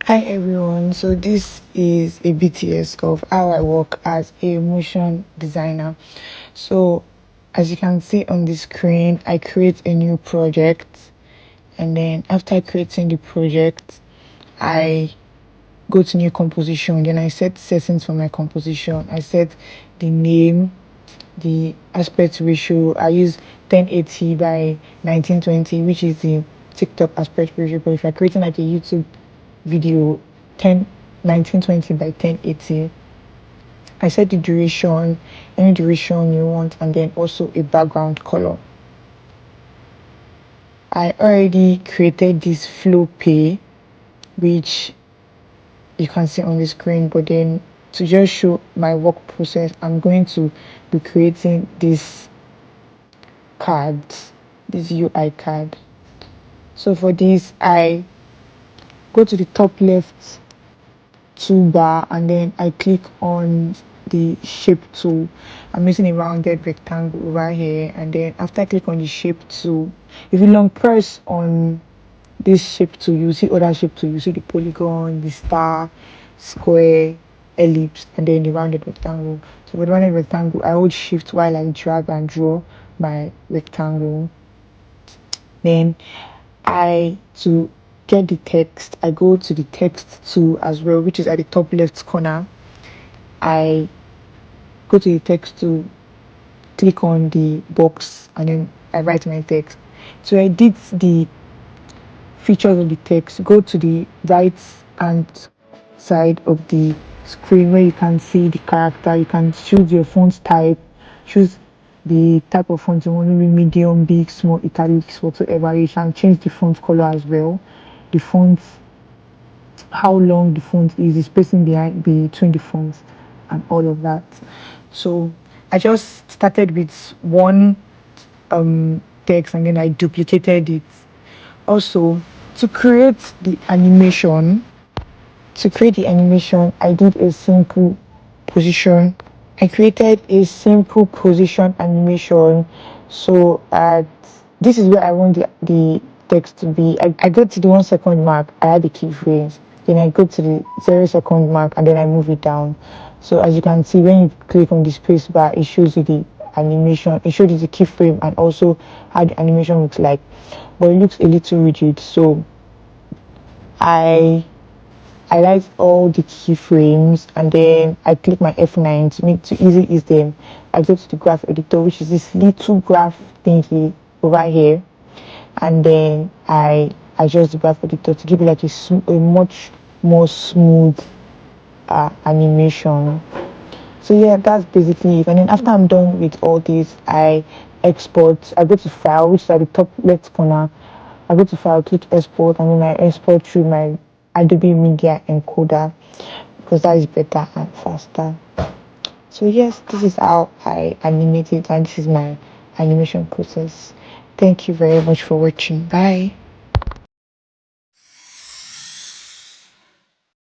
Hi everyone, so this is a BTS of how I work as a motion designer. So as you can see on the screen, I create a new project, and then after creating the project, I go to new composition. Then I set settings for my composition. I set the name, the aspect ratio. I use 1080 by 1920, which is the TikTok aspect ratio. But if you're creating like a YouTube video, 10 1920 by 1080. I set the duration, any duration you want, and then also a background color. I already created this flow pay, which you can see on the screen, but then to just show my work process, I'm going to be creating this card, this UI card. So for this, I go to the top left toolbar, and then I click on the shape tool. I'm using a rounded rectangle over here, and then after I click on the shape tool, if you long press on this shape tool, you see other shape tool. You see the polygon, the star, square, ellipse, and then the rounded rectangle. So with rounded rectangle, I hold shift while I drag and draw my rectangle. Then to get the text, I go to the text tool as well, which is at the top left corner. I go to the text tool, click on the box, and then I write my text. To edit the features of the text, go to the right hand side of the screen where you can see the character. You can choose your font type, choose the type of font you want, maybe medium, big, small, italics, whatsoever. You can change the font color as well, the font, how long the font is, the spacing between the fonts, and all of that. So I just started with one text, and then I duplicated it. Also, to create the animation, I did a simple position. I created a simple position animation. So this is where I want the text to be. I go to the 1 second mark, I add the keyframes. Then I go to the 0 second mark, and then I move it down. So as you can see, when you click on the space bar, it shows you the animation. It shows you the keyframe and also how the animation looks like. But it looks a little rigid. So I highlight all the keyframes, and then I click my F9 to easily use them. I go to the graph editor, which is this little graph thingy over here, and then I adjust the graph editor to give it like a much more smooth animation. So yeah, that's basically it. And then after I'm done with all this, I export. I go to file, which is at the top left corner. I go to file, click export, and then I export through my Adobe Media Encoder, because that is better and faster. So yes, this is how I animate it, and this is my animation process. Thank you very much for watching. Bye.